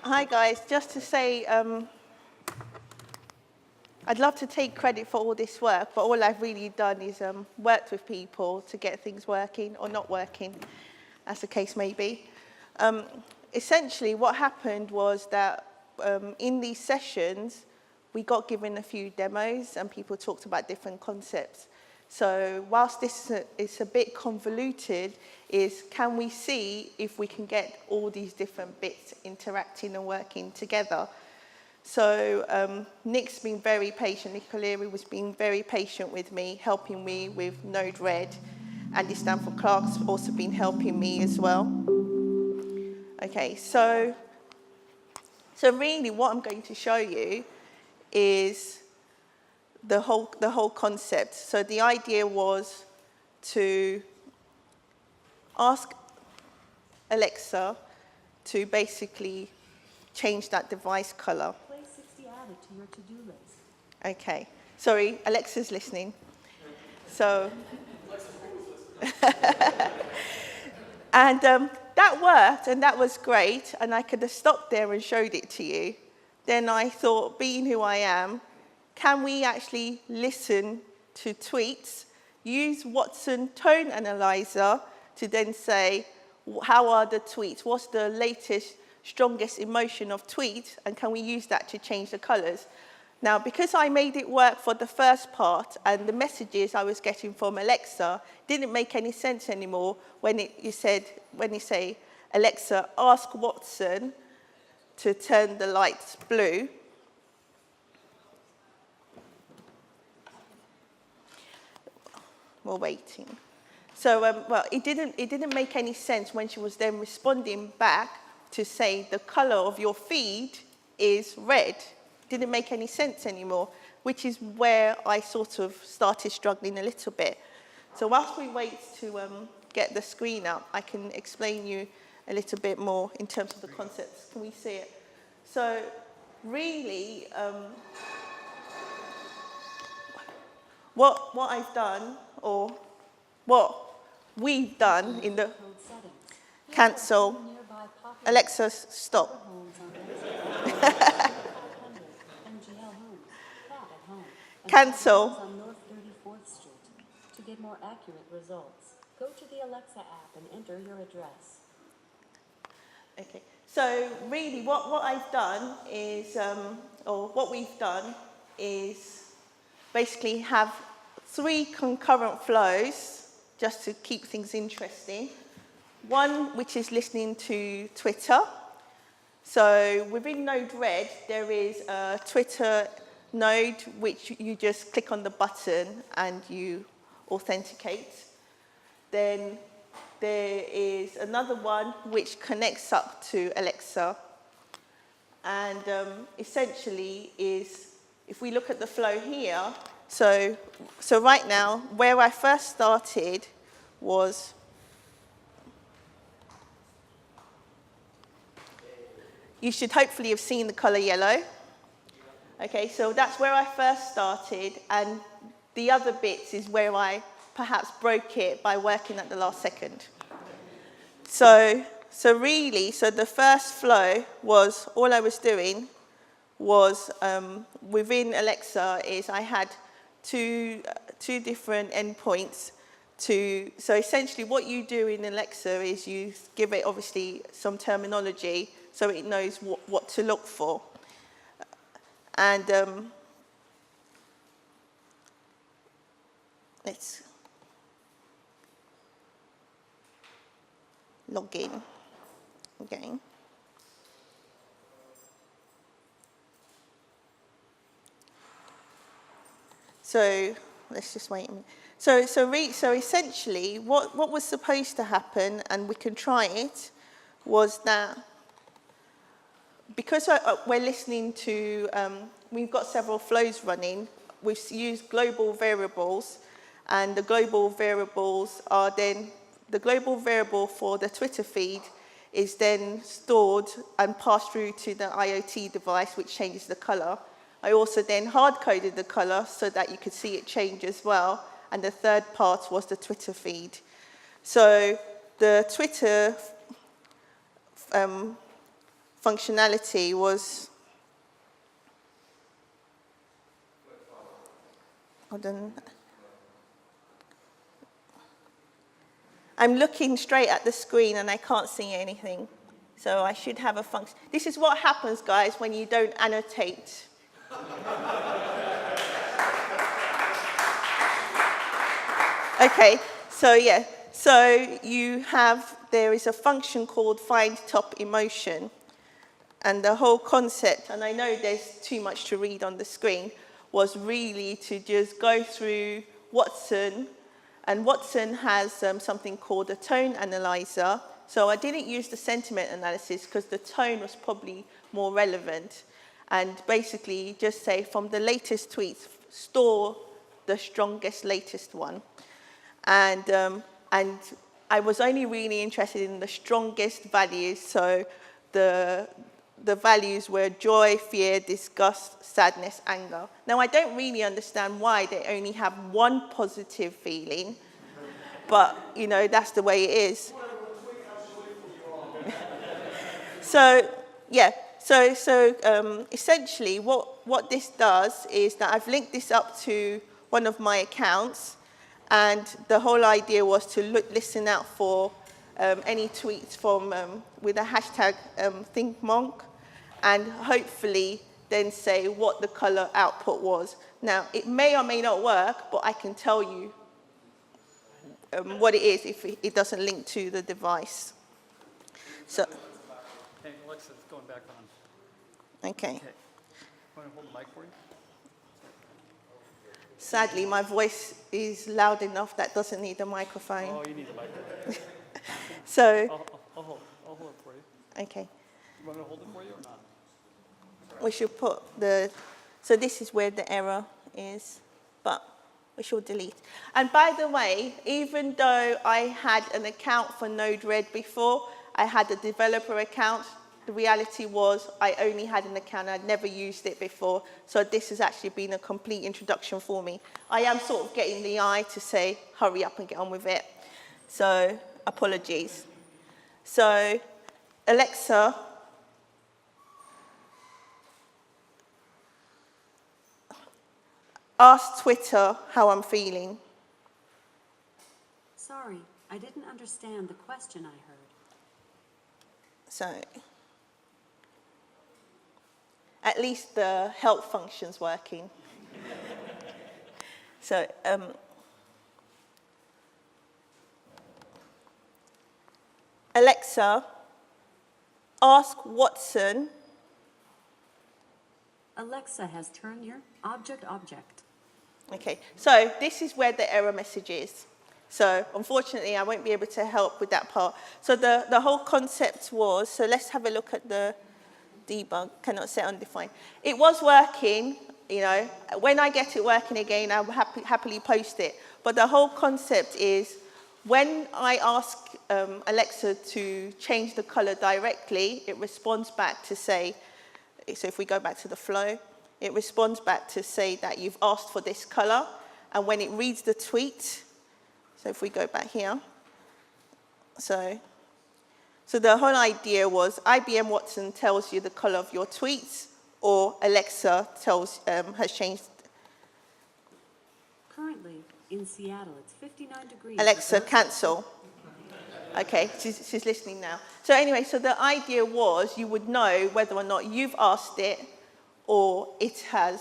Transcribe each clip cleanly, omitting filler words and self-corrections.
Hi guys, just to say, I'd love to take credit for all this work, but all I've really done is worked with people to get things working or not working, as the case may be. Essentially, what happened was that in these sessions, we got given a few demos and people talked about different concepts. So whilst this is a bit convoluted, can we see if we can get all these different bits interacting and working together? So Nick's been very patient. Nick O'Leary was being very patient with me, helping me with Node-RED. And the Stanford-Clark's also been helping me as well. Okay, so really what I'm going to show you is the whole concept. So the idea was to ask Alexa to basically change that device color. Place 60 added to your to-do list. Okay. Sorry, Alexa's listening. So, and that worked, and that was great, and I could have stopped there and showed it to you. Then I thought, being who I am, can we actually listen to tweets, use Watson Tone Analyzer to then say, how are the tweets? What's the latest, strongest emotion of tweets? And can we use that to change the colors? Now, because I made it work for the first part and the messages I was getting from Alexa didn't make any sense anymore when you say, Alexa, ask Watson to turn the lights blue. We're waiting. So, well, it didn't make any sense when she was then responding back to say the color of your feed is red. It didn't make any sense anymore, which is where I sort of started struggling a little bit. So whilst we wait to get the screen up, I can explain you a little bit more in terms of the concepts. Can we see it? So really, what I've done, or what we've done in the cancel. Alexa, stop. Cancel. On North 34th Street. To get more accurate results, go to the Alexa app and enter your address. Okay. So really, what I've done is, or what we've done is basically have 3 concurrent flows just to keep things interesting. One which is listening to Twitter. So within Node-RED, there is a Twitter node which you just click on the button and you authenticate. Then there is another one which connects up to Alexa. And essentially is, if we look at the flow here, so right now, where I first started was, you should hopefully have seen the color yellow. Okay, so that's where I first started, and the other bits is where I perhaps broke it by working at the last second. So really, the first flow was, all I was doing was, within Alexa, is I had two different endpoints so essentially what you do in Alexa is you give it obviously some terminology so it knows what to look for. And let's log in again. So let's just wait a minute. So essentially, what was supposed to happen, and we can try it, was that because we're listening to, we've got several flows running, we've used global variables, and the global variables are then, the global variable for the Twitter feed is then stored and passed through to the IoT device, which changes the color. I also then hard-coded the color so that you could see it change as well. And the third part was the Twitter feed. So the Twitter functionality was, hold on. I'm looking straight at the screen and I can't see anything. So I should have a function. This is what happens, guys, when you don't annotate. Okay, so yeah. So there is a function called find top emotion. And the whole concept, and I know there's too much to read on the screen, was really to just go through Watson. And Watson has something called a tone analyzer. So I didn't use the sentiment analysis because the tone was probably more relevant. And basically just say from the latest tweets, store the strongest latest one. And I was only really interested in the strongest values. So the values were joy, fear, disgust, sadness, anger. Now, I don't really understand why they only have one positive feeling, but, that's the way it is. So, yeah, so essentially what this does is that I've linked this up to one of my accounts, and the whole idea was to listen out for any tweets from with a hashtag ThingMonk, and hopefully then say what the color output was. Now, it may or may not work, but I can tell you what it is if it doesn't link to the device. So, hey, Alexa, it's going back on. okay. Okay. Want to hold the mic for you? Sadly, my voice is loud enough that doesn't need a microphone. Oh, you need the microphone. So, I'll hold it for you. okay. You want me to hold it for you or not? We should put so this is where the error is, but we should delete. And by the way, even though I had an account for Node-RED before, I had a developer account, the reality was I only had an account, I'd never used it before, so this has actually been a complete introduction for me. I am sort of getting the eye to say, hurry up and get on with it. So, apologies. So, Alexa, ask Twitter how I'm feeling. Sorry, I didn't understand the question I heard. So, at least the help function's working. So, Alexa, ask Watson. Alexa has turned your object. Okay, so this is where the error message is. So unfortunately, I won't be able to help with that part. So the whole concept was, so let's have a look at the debug, cannot set undefined. It was working, when I get it working again, I will happily post it. But the whole concept is, when I ask Alexa to change the color directly, it responds back to say, so if we go back to the flow, it responds back to say that you've asked for this color. And when it reads the tweet, so if we go back here, so the whole idea was IBM Watson tells you the color of your tweets, or Alexa has changed. Currently, in Seattle, it's 59 degrees. Alexa, cancel. Okay, she's listening now. So anyway, so the idea was you would know whether or not you've asked it or it has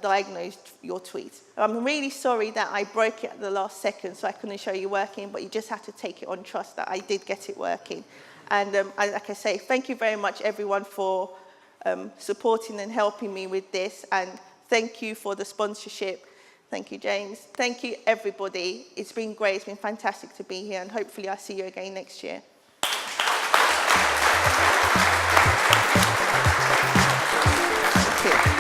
diagnosed your tweet. I'm really sorry that I broke it at the last second, so I couldn't show you working, but you just have to take it on trust that I did get it working. And like I say, thank you very much, everyone, for supporting and helping me with this, and thank you for the sponsorship. Thank you, James. Thank you, everybody. It's been great. It's been fantastic to be here, and hopefully I'll see you again next year. Thank you.